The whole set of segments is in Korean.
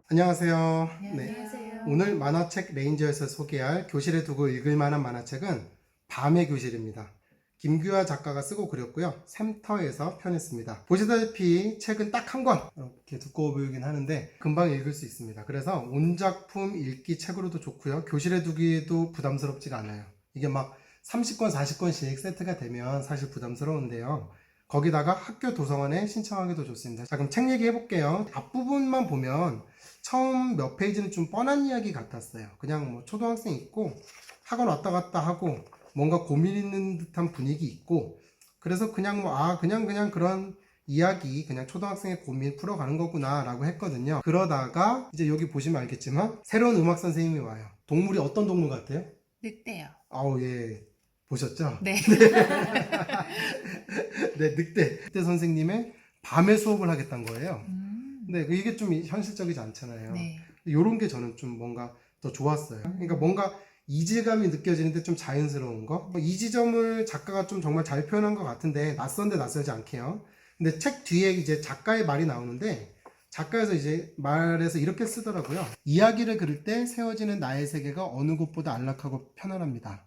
안녕하세요. 네. 안녕하세요. 오늘 만화책 레인저에서 소개할 교실에 두고 읽을 만한 만화책은 밤의 교실입니다. 김규하 작가가 쓰고 그렸고요. 샘터에서 펴냈습니다. 보시다시피 책은 딱 한 권, 이렇게 두꺼워 보이긴 하는데 금방 읽을 수 있습니다. 그래서 온 작품 읽기 책으로도 좋고요. 교실에 두기에도 부담스럽지가 않아요. 이게 막 30권, 40권씩 세트가 되면 사실 부담스러운데요. 거기다가 학교 도서관에 신청하기도 좋습니다. 자, 그럼 책 얘기 해볼게요. 앞부분만 보면 처음 몇 페이지는 좀 뻔한 이야기 같았어요. 그냥 뭐 초등학생 있고 학원 왔다 갔다 하고 뭔가 고민 있는 듯한 분위기 있고, 그래서 그냥 그냥 그런 이야기, 그냥 초등학생의 고민 풀어가는 거구나 라고 했거든요. 그러다가 이제 여기 보시면 알겠지만 새로운 음악 선생님이 와요. 동물이 어떤 동물 같아요? 늑대요. 아우, 예. 보셨죠? 네. 네, 늑대 선생님의 밤에 수업을 하겠다는 거예요. 근데 이게 좀 현실적이지 않잖아요. 네. 이런 게 저는 좀 뭔가 더 좋았어요. 그러니까 뭔가 이질감이 느껴지는데 좀 자연스러운 거. 이 지점을 작가가 좀 정말 잘 표현한 것 같은데, 낯선데 낯설지 않게요. 근데 책 뒤에 이제 작가의 말이 나오는데, 작가에서 이제 말에서 이렇게 쓰더라고요. 이야기를 그릴 때 세워지는 나의 세계가 어느 곳보다 안락하고 편안합니다.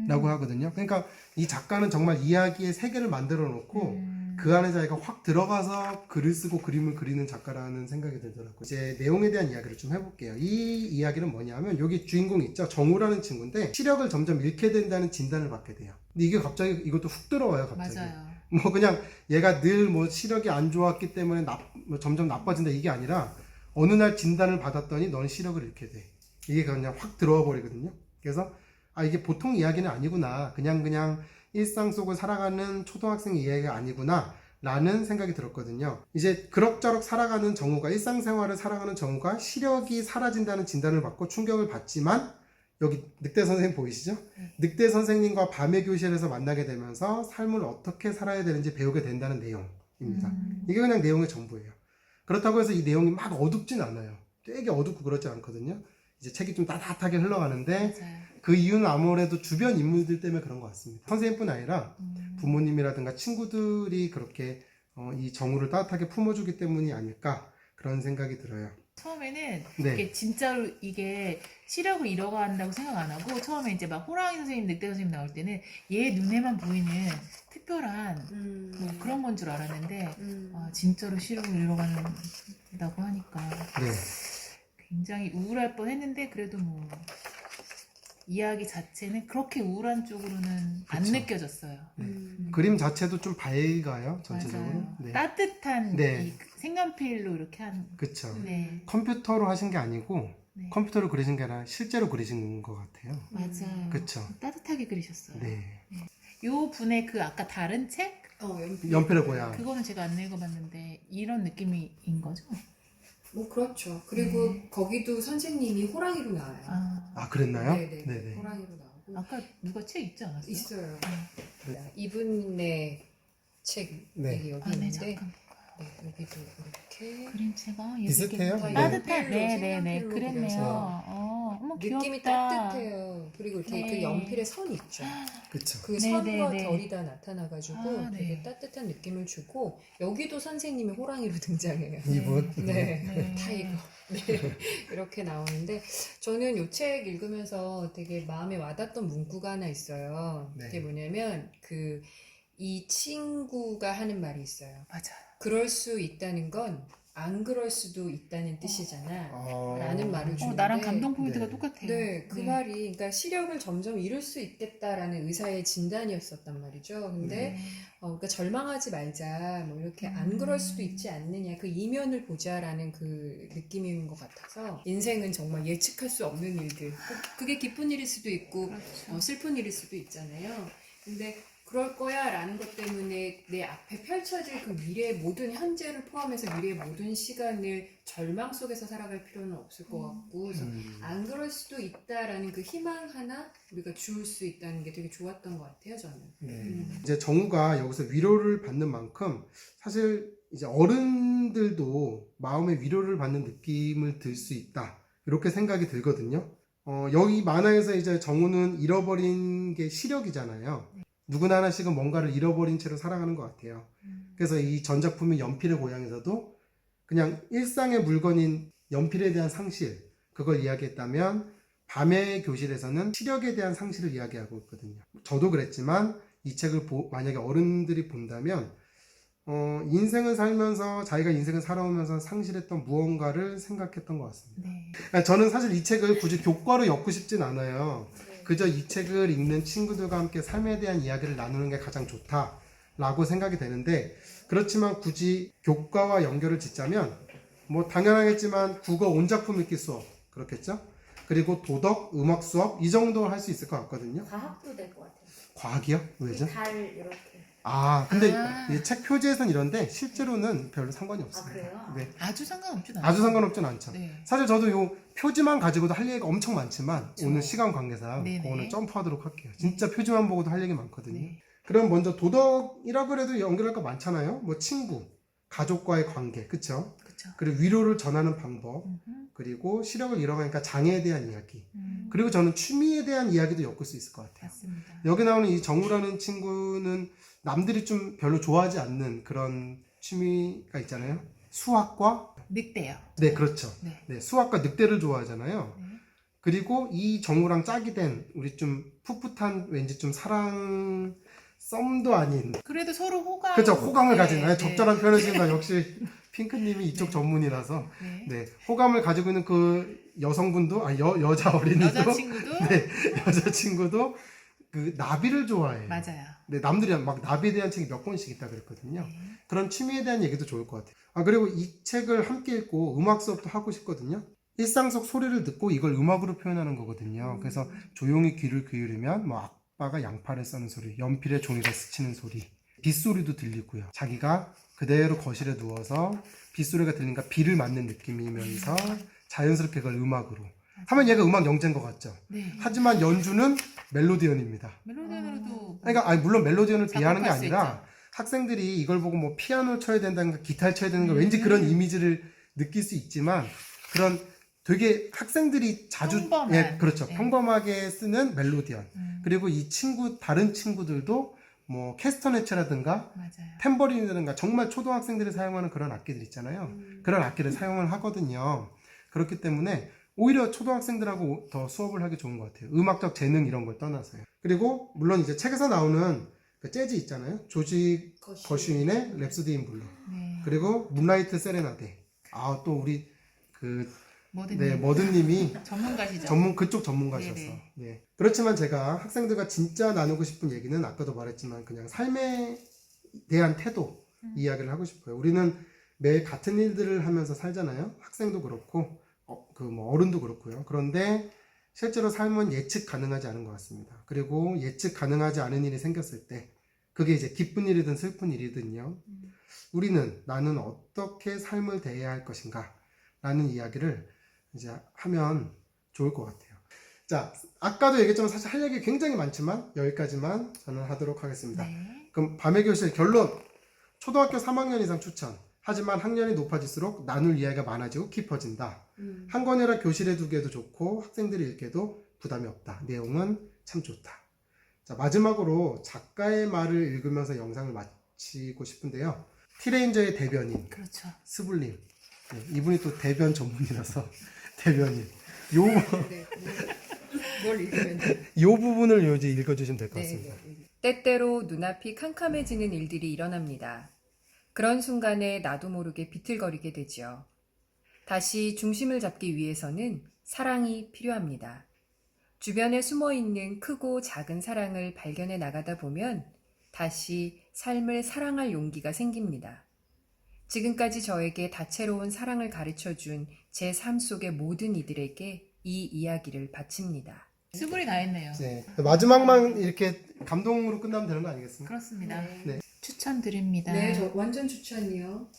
라고 하거든요. 그러니까 이 작가는 정말 이야기의 세계를 만들어 놓고 그 안에 자기가 확 들어가서 글을 쓰고 그림을 그리는 작가라는 생각이 들더라고요. 이제 내용에 대한 이야기를 좀 해볼게요. 이 이야기는 뭐냐면, 여기 주인공 있죠? 정우라는 친구인데 시력을 점점 잃게 된다는 진단을 받게 돼요. 근데 이게 갑자기 이것도 훅 들어와요. 갑자기. 맞아요. 뭐 그냥 얘가 늘 뭐 시력이 안 좋았기 때문에 뭐 점점 나빠진다 이게 아니라, 어느 날 진단을 받았더니 넌 시력을 잃게 돼. 이게 그냥 확 들어와 버리거든요. 그래서 이게 보통 이야기는 아니구나. 그냥 일상 속을 살아가는 초등학생 이야기가 아니구나. 라는 생각이 들었거든요. 이제 그럭저럭 살아가는 정우가, 일상생활을 살아가는 정우가 시력이 사라진다는 진단을 받고 충격을 받지만, 여기 늑대 선생님 보이시죠? 늑대 선생님과 밤의 교실에서 만나게 되면서 삶을 어떻게 살아야 되는지 배우게 된다는 내용입니다. 이게 그냥 내용의 전부예요. 그렇다고 해서 이 내용이 막 어둡진 않아요. 되게 어둡고 그렇지 않거든요. 이제 책이 좀 따뜻하게 흘러가는데, 맞아요. 그 이유는 아무래도 주변 인물들 때문에 그런 것 같습니다. 선생님뿐 아니라 부모님이라든가 친구들이 그렇게 이 정우를 따뜻하게 품어주기 때문이 아닐까, 그런 생각이 들어요. 처음에는 네. 이게 진짜로 이게 시력을 잃어간다고 생각 안 하고, 처음에 이제 막 호랑이 선생님, 늑대 선생님 나올 때는 얘 눈에만 보이는 특별한 뭐 그런 건 줄 알았는데, 진짜로 시력을 잃어간다고 하니까 네. 굉장히 우울할 뻔했는데, 그래도 뭐 이야기 자체는 그렇게 우울한 쪽으로는 안 그쵸. 느껴졌어요. 그림 자체도 좀 밝아요, 전체적으로. 맞아요. 네. 따뜻한 네. 이 색연필로 이렇게 한. 그쵸. 네. 컴퓨터로 하신 게 아니고, 네. 컴퓨터로 그리신 게 아니라 실제로 그리신 것 같아요. 맞아요. 그쵸. 따뜻하게 그리셨어요. 네. 요 분의 그 아까 다른 책? 연필의 고향. 그거는 제가 안 읽어봤는데 이런 느낌인 거죠? 뭐 그렇죠. 그리고 거기도 선생님이 호랑이로 나와요. 그랬나요? 네네. 네네. 호랑이로 나오고 아까 누가 책 읽지 않았어요? 있어요. 네. 이분의 책이 네. 여기 네, 있는데, 잠깐. 네, 여기도 이렇게 그림체가 비슷해요? 다 네. 따뜻한. 연필로, 네네네. 색연필로 그랬네요. 그려서 어머 느낌이 귀엽다. 따뜻해요. 그리고 이렇게 네. 그 연필에 선 있죠. 그쵸. 그 네, 선과 네, 네. 결이 다 나타나가지고 아, 네. 되게 따뜻한 느낌을 주고, 여기도 선생님이 호랑이로 등장해요. 이분? 네, 네. 타이거. 네, 이렇게 나오는데, 저는 이 책 읽으면서 되게 마음에 와닿던 문구가 하나 있어요. 네. 그게 뭐냐면, 이 친구가 하는 말이 있어요. 맞아요. 그럴 수 있다는 건 안 그럴 수도 있다는 뜻이잖아. 라는 말을 주는데, 나랑 감동 포인트가 네. 똑같아요. 네, 그 말이, 그러니까 시력을 점점 잃을 수 있겠다라는 의사의 진단이었었단 말이죠. 근데 그러니까 절망하지 말자, 뭐 이렇게 안 그럴 수도 있지 않느냐, 그 이면을 보자라는 그 느낌인 것 같아서, 인생은 정말 예측할 수 없는 일들, 그게 기쁜 일일 수도 있고 그렇죠. 슬픈 일일 수도 있잖아요. 근데 그럴 거야 라는 것 때문에 내 앞에 펼쳐질 그 미래의 모든, 현재를 포함해서 미래의 모든 시간을 절망 속에서 살아갈 필요는 없을 것 같고, 그래서 안 그럴 수도 있다라는 그 희망 하나 우리가 줄 수 있다는 게 되게 좋았던 것 같아요, 저는. 네. 이제 정우가 여기서 위로를 받는 만큼, 사실 이제 어른들도 마음의 위로를 받는 느낌을 들 수 있다, 이렇게 생각이 들거든요. 여기 만화에서 이제 정우는 잃어버린 게 시력이잖아요. 누구나 하나씩은 뭔가를 잃어버린 채로 살아가는 것 같아요. 그래서 이 전작품인 연필의 고향에서도 그냥 일상의 물건인 연필에 대한 상실, 그걸 이야기했다면 밤의 교실에서는 시력에 대한 상실을 이야기하고 있거든요. 저도 그랬지만 이 책을 만약에 어른들이 본다면 인생을 살면서 자기가 인생을 살아오면서 상실했던 무언가를 생각했던 것 같습니다. 네. 저는 사실 이 책을 굳이 교과로 엮고 싶진 않아요. 그저 이 책을 읽는 친구들과 함께 삶에 대한 이야기를 나누는 게 가장 좋다라고 생각이 되는데, 그렇지만 굳이 교과와 연결을 짓자면 뭐 당연하겠지만 국어 온작품 읽기 수업 그렇겠죠? 그리고 도덕, 음악 수업 이 정도 할 수 있을 것 같거든요. 과학도 될 것 같아요. 과학이요? 왜죠? 달 이렇게. 근데 아. 이 책 표지에선 이런데 실제로는 별로 상관이 아 없습니다. 그래요? 네. 아주 상관없진 않아요. 아주 상관없진 않죠. 네. 사실 저도 요 표지만 가지고도 할 얘기가 엄청 많지만 그쵸. 오늘 시간 관계상 네네. 그거는 점프하도록 할게요. 진짜 표지만 보고도 할 얘기 많거든요. 네. 그럼 먼저 도덕이라고 해도 연결할 거 많잖아요. 뭐 친구, 가족과의 관계, 그쵸? 그쵸. 그리고 위로를 전하는 방법, 음흠. 그리고 시력을 잃어가니까 장애에 대한 이야기, 음. 그리고 저는 취미에 대한 이야기도 엮을 수 있을 것 같아요. 맞습니다. 여기 나오는 이 정우라는 친구는 남들이 좀 별로 좋아하지 않는 그런 취미가 있잖아요. 수학과 늑대요. 네, 그렇죠. 네. 네, 수학과 늑대를 좋아하잖아요. 네. 그리고 이 정우랑 짝이 된 우리 좀 풋풋한 왠지 좀 사랑 썸도 아닌 그래도 서로 호감. 그렇죠, 호감을 네, 가진 네. 적절한 표현을 쓰니까 역시 핑크님이 이쪽 네. 전문이라서 네. 네, 호감을 가지고 있는 그 여성분도 여자 어린이도 여자친구도 네, 여자친구도 그 나비를 좋아해요. 맞아요. 네, 남들이 막 나비에 대한 책이 몇 권씩 있다 그랬거든요. 네. 그런 취미에 대한 얘기도 좋을 것 같아요. 그리고 이 책을 함께 읽고 음악 수업도 하고 싶거든요. 일상 속 소리를 듣고 이걸 음악으로 표현하는 거거든요. 그래서 조용히 귀를 기울이면 뭐 아빠가 양파를 써는 소리, 연필에 종이를 스치는 소리, 빗소리도 들리고요. 자기가 그대로 거실에 누워서 빗소리가 들리니까 비를 맞는 느낌이면서 자연스럽게 그걸 음악으로 하면 얘가 음악 영재인 것 같죠. 네. 하지만 연주는 멜로디언입니다. 멜로디언으로도 그러니까 물론 멜로디언을 비하하는 게 작곡할 수 아니라 학생들이 이걸 보고 뭐 피아노를 쳐야 된다든가 기타를 쳐야 되는가 음. 왠지 그런 이미지를 느낄 수 있지만 그런 되게 학생들이 자주 평범한. 예, 그렇죠. 네. 평범하게 쓰는 멜로디언. 음, 그리고 이 다른 친구들도 뭐 캐스터네츠라든가 맞아요. 탬버린이라든가 정말 초등학생들이 사용하는 그런 악기들 있잖아요. 그런 악기를 사용을 하거든요. 그렇기 때문에 오히려 초등학생들하고 더 수업을 하기 좋은 것 같아요. 음악적 재능 이런 걸 떠나서요. 그리고 물론 이제 책에서 나오는 그 재즈 있잖아요. 조지 거슈인의 랩소디 인 블루. 네. 그리고 문라이트 세레나데. 또 우리 뭐든 네, 머든님이 전문가시죠. 그쪽 전문가셔서. 네네. 네. 그렇지만 제가 학생들과 진짜 나누고 싶은 얘기는 아까도 말했지만 그냥 삶에 대한 태도 이야기를 하고 싶어요. 우리는 매일 같은 일들을 하면서 살잖아요. 학생도 그렇고 뭐 어른도 그렇고요. 그런데 실제로 삶은 예측 가능하지 않은 것 같습니다. 그리고 예측 가능하지 않은 일이 생겼을 때 그게 이제 기쁜 일이든 슬픈 일이든요. 나는 어떻게 삶을 대해야 할 것인가 라는 이야기를 이제 하면 좋을 것 같아요. 자, 아까도 얘기했지만 사실 할 얘기 굉장히 많지만 여기까지만 저는 하도록 하겠습니다. 네. 그럼 밤의 교실 결론. 초등학교 3학년 이상 추천. 하지만 학년이 높아질수록 나눌 이야기가 많아지고 깊어진다. 한 권이라 교실에 두기에도 좋고 학생들이 읽기에도 부담이 없다. 내용은 참 좋다. 자, 마지막으로 작가의 말을 읽으면서 영상을 마치고 싶은데요. 티레인저의 대변인 그렇죠. 스불림. 네, 이분이 또 대변 전문이라서 대변인. 네. 뭘 읽으면 돼? 요 부분을 이제 읽어주시면 될 것 같습니다. 때때로 눈앞이 캄캄해지는 일들이 일어납니다. 그런 순간에 나도 모르게 비틀거리게 되지요. 다시 중심을 잡기 위해서는 사랑이 필요합니다. 주변에 숨어있는 크고 작은 사랑을 발견해 나가다 보면 다시 삶을 사랑할 용기가 생깁니다. 지금까지 저에게 다채로운 사랑을 가르쳐준 제 삶 속의 모든 이들에게 이 이야기를 바칩니다. 수불이 다 했네요. 네, 마지막만 이렇게 감동으로 끝나면 되는 거 아니겠습니까? 그렇습니다. 네. 추천드립니다. 네, 저 완전 추천이요.